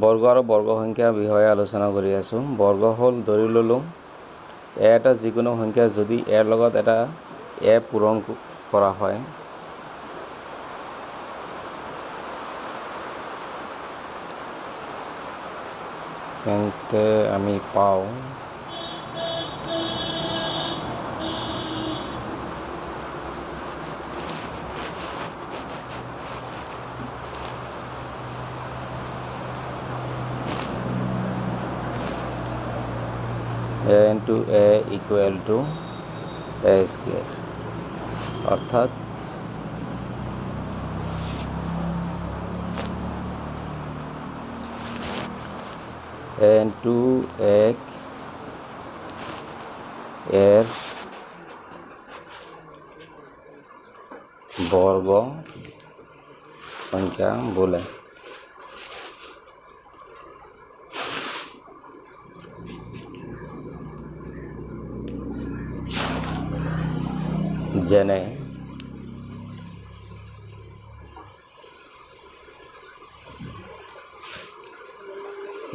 বৰ্গ আৰু বৰ্গ সংখ্যাৰ বিষয়ে আলোচনা কৰি আছোঁ। বৰ্গ হ'ল, ধৰি ল'লোঁ এটা যিকোনো সংখ্যা যদি ইয়াৰ লগত এটা পূৰণ কৰা হয়, তেন্তে আমি পাওঁ a into a equal to a square, অর্থাৎ a into এক এর বর্গ সংখ্যা বলে। যেনে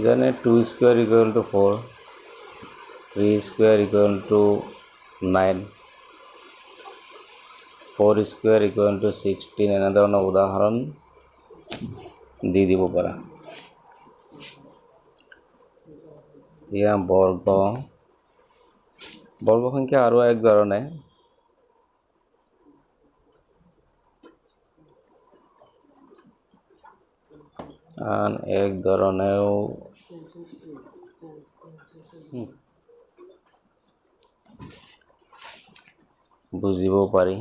যেনে 2 square equal to 4, 3 square equal to 9, 4 square equal to 16, এনে ধৰণৰ উদাহৰণ দি দিব পাৰা। এতিয়া বৰ্গ সংখ্যা আৰু এক ধৰণে আন এক ধৰণেও বুজিব পাৰি।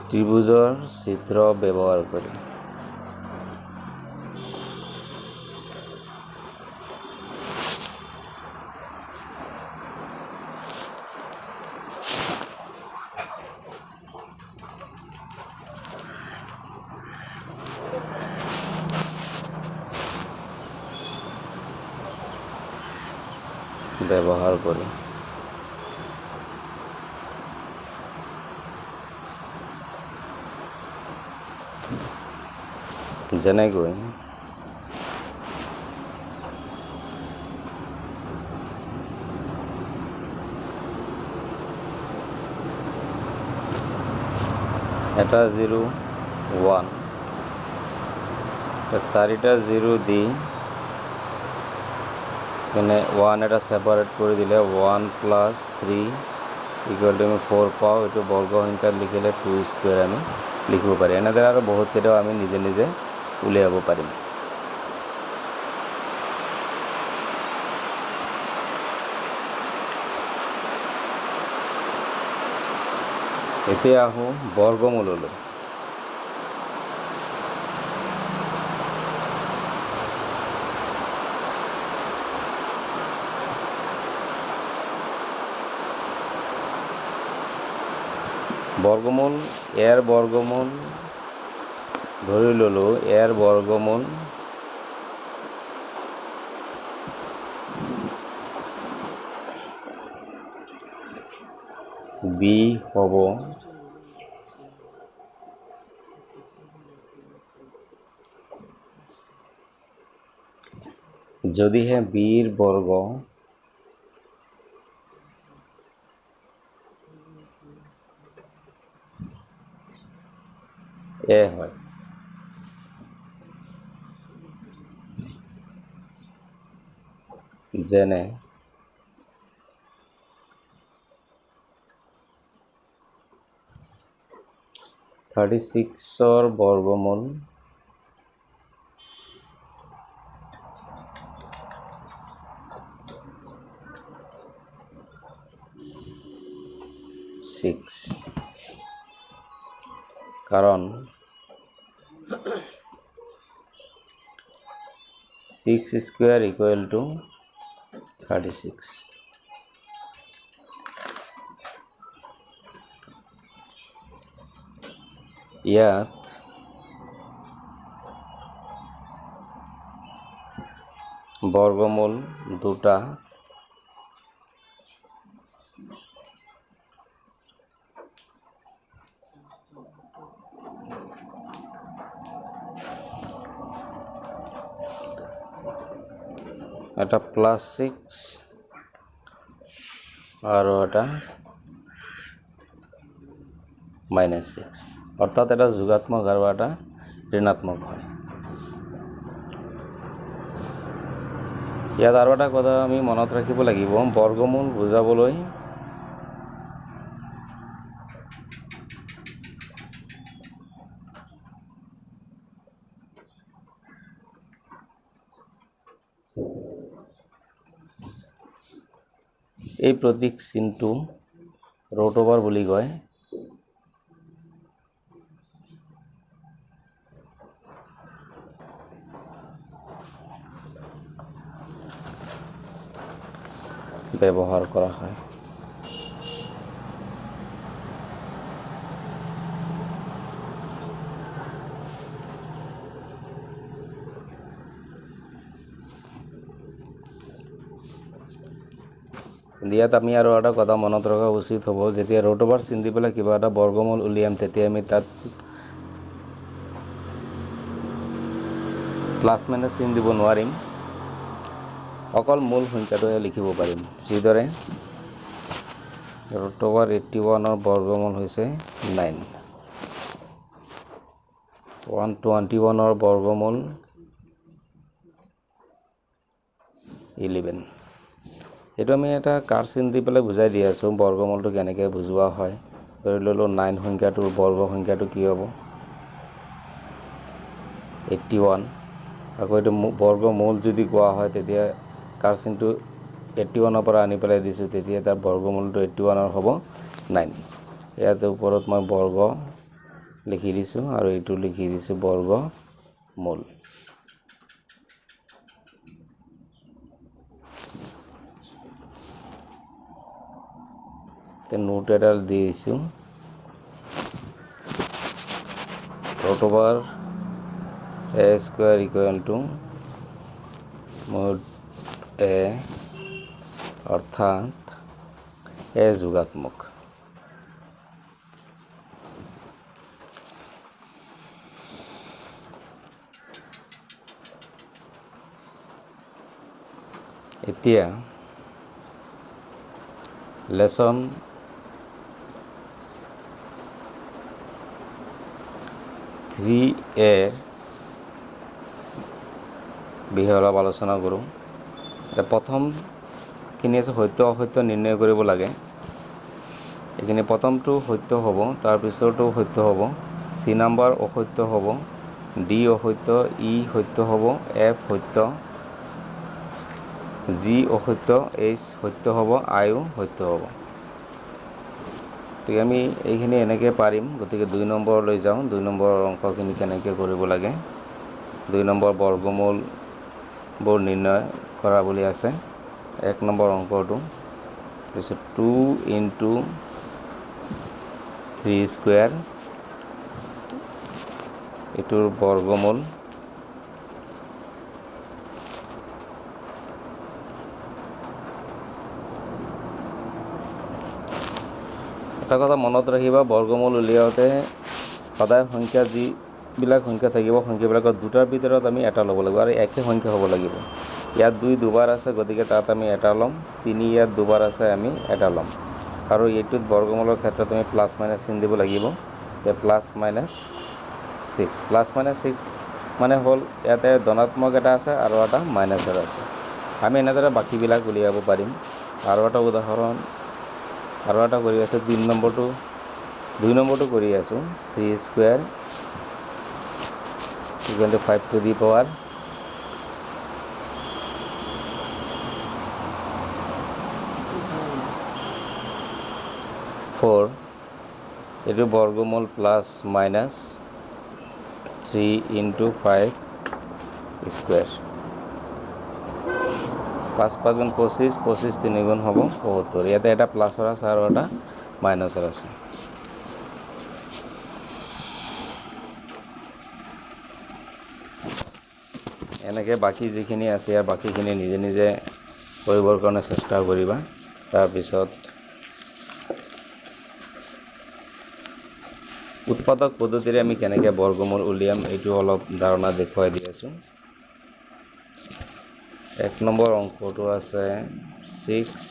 ত্ৰিভুজৰ চিত্ৰ ব্যৱহাৰ কৰি। যেনেকৈ এটা 0 1, 4টা 0 দি মানে 1 এটা সেপাৰেট কৰি দিলে 1 + 3 = আমি 4 পাওঁ। এইটো বৰ্গ সংখ্যাত লিখিলে 2 স্কুৱেৰ আমি লিখিব পাৰি। এনেদৰে আৰু বহুত কেইটাও আমি নিজে নিজে উলিয়াব পাৰিম। এতিয়া আহোঁ বৰ্গমূললৈ। বৰ্গমূল, ইয়াৰ বৰ্গমূল ধৰি ল'লোঁ, ইয়াৰ বৰ্গমূল b হ'ব যদিহে bৰ বৰ্গ a হয়। যেনে 36ৰ বৰ্গমূল কাৰণ 6 স্কুৱেৰ ইকুৱেল টু 36। ইয়াত বৰ্গমূল দুটা এটা +6 আৰু এটা -6 অৰ্থাৎ এটা যোগাত্মক আৰু এটা ঋণাত্মক হয়। ইয়াত আৰু এটা কথা আমি মনত ৰাখিব লাগিব, বৰ্গমূল বুজাবলৈ এই প্ৰতীক চিহ্নটো ৰুট ওভাৰ বুলি কয়। ব্যৱহাৰ কৰা হয়। ইয়াত আমি আৰু এটা কথা মনত ৰখা উচিত হ'ব, যেতিয়া ৰুট ওভাৰ চিন দি পেলাই কিবা এটা বৰ্গমূল উলিয়াম তেতিয়া আমি তাত প্লাছ মাইনাছ চিন দিব নোৱাৰিম, অকল মূল সংখ্যাটোহে লিখিব পাৰিম। যিদৰে ৰুট ওভাৰ 81ৰ বৰ্গমূল হৈছে 9, 121ৰ বৰ্গমূল 11। এইটো আমি এটা কাৰ চিন দি পেলাই বুজাই দি আছোঁ বৰ্গমূলটো কেনেকৈ বুজোৱা হয়। ধৰি ল'লোঁ 9 সংখ্যাটোৰ বৰ্গ সংখ্যাটো কি হ'ব 81। আকৌ এইটো বৰ্গমূল যদি কোৱা হয় তেতিয়া কাৰ চিনটো 81ৰ পৰা আনি পেলাই দিছোঁ, তেতিয়া তাৰ বৰ্গমূলটো 81ৰ হ'ব 9। ইয়াতে ওপৰত মই বৰ্গ লিখি দিছোঁ আৰু এইটো লিখি দিছোঁ বৰ্গমূল। নোট এডাল দি দিছোঁ, root over a square equal to mode a অৰ্থাৎ a যোগাত্মক। এতিয়া লেসন 3A বিষয়ে অলপ আলোচনা কৰোঁ। প্ৰথমখিনি আছে সত্য অসত্য নিৰ্ণয় কৰিব লাগে। এইখিনি প্ৰথমটো সত্য হ'ব, তাৰপিছৰটো সত্য হ'ব, চি নাম্বাৰ অসত্য হ'ব, ডি অসত্য, ই সত্য হ'ব, এফ সত্য, জি অসত্য, এইচ সত্য হ'ব, আইও সত্য হ'ব। গতিকে আমি এইখিনি এনেকৈ পাৰিম। গতিকে 2 নম্বৰলৈ যাওঁ। 2 নম্বৰৰ অংকখিনি কেনেকৈ কৰিব লাগে। 2 নম্বৰ বৰ্গমূলবোৰ নিৰ্ণয় কৰা বুলি আছে। 1 নম্বৰ অংকটো তাৰপিছত 2 × 3 স্কুৱেৰ, এইটোৰ বৰ্গমূল, এটা কথা মনত ৰাখিবা, বৰ্গমূল উলিয়াওঁতে সদায় সংখ্যা যিবিলাক সংখ্যা থাকিব সংখ্যাবিলাকৰ দুটাৰ ভিতৰত আমি এটা ল'ব লাগিব আৰু একে সংখ্যা হ'ব লাগিব। ইয়াত 2 দুবাৰ আছে, গতিকে তাত আমি এটা ল'ম। 3 ইয়াত দুবাৰ আছে, আমি এটা ল'ম। আৰু এইটোত বৰ্গমূলৰ ক্ষেত্ৰত আমি প্লাছ মাইনাছ চিন দিব লাগিব। +-6 মানে হ'ল ইয়াতে ধনাত্মক এটা আছে আৰু এটা মাইনাছৰ আছে। আমি এনেদৰে বাকীবিলাক উলিয়াব পাৰিম। আৰু এটা উদাহৰণ আৰু এটা কৰি আছোঁ, 2 নম্বৰটো কৰি আছোঁ। 3 square equal to 5 to the power 4, এইটো বৰ্গমূল প্লাছ মাইনাছ 3 × 5 স্কুৱেৰ। 5 × 5 = 25, 25 3 গুণ হ'ব 75। ইয়াতে এটা প্লাছৰ আছে আৰু এটা মাইনাছৰ আছে। এনেকৈ বাকী যিখিনি আছে ইয়াৰ বাকীখিনি নিজে নিজে কৰিবৰ কাৰণে চেষ্টা কৰিবা। তাৰপিছত উৎপাদক পদ্ধতিৰে আমি কেনেকৈ বৰ্গমূল উলিয়াম এইটো অলপ ধাৰণা দেখুৱাই দি আছোঁ। 1 নম্বৰ অংকটো আছে 6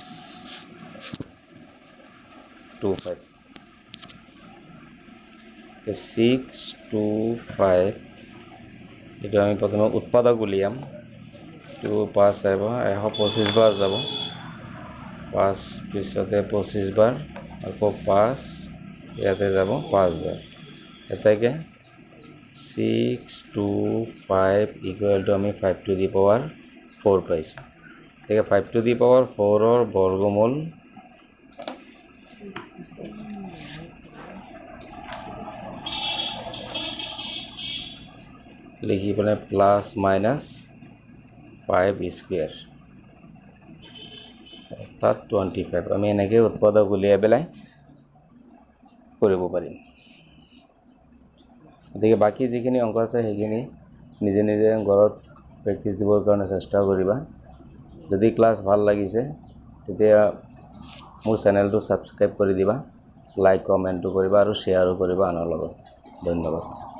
2 5 6 2 5 এইটো আমি প্ৰথমে উৎপাদক উলিয়াম 2 5 আহিব 125 বাৰ যাব 5 পিছতে 25 বাৰ আকৌ 5 ইয়াতে যাব 5 বাৰ এটাকে 6 2 5 ইকুৱেল টু আমি 5 টু দি পাৱাৰ 4 পাইছোঁ ঠিক আছে 5 টু দি পাৱাৰ 4 বৰ্গমূল লিখি পেলাই প্লাছ মাইনাছ 5 স্কুৱেৰ অৰ্থাৎ 25 আমি এনেকৈ উৎপাদক উলিয়াই পেলাই কৰিব পাৰিম গতিকে বাকী যিখিনি অংক আছে সেইখিনি নিজে নিজে ঘৰত প্ৰেক্টিছ দিবৰ কাৰণে চেষ্টা কৰিবা যদি ক্লাছ ভাল লাগিছে তেতিয়া মোৰ চেনেলটো ছাবস্ক্ৰাইব কৰি দিবা লাইক কমেণ্টটো কৰিবা আৰু শ্বেয়াৰো কৰিবা আনৰ লগত ধন্যবাদ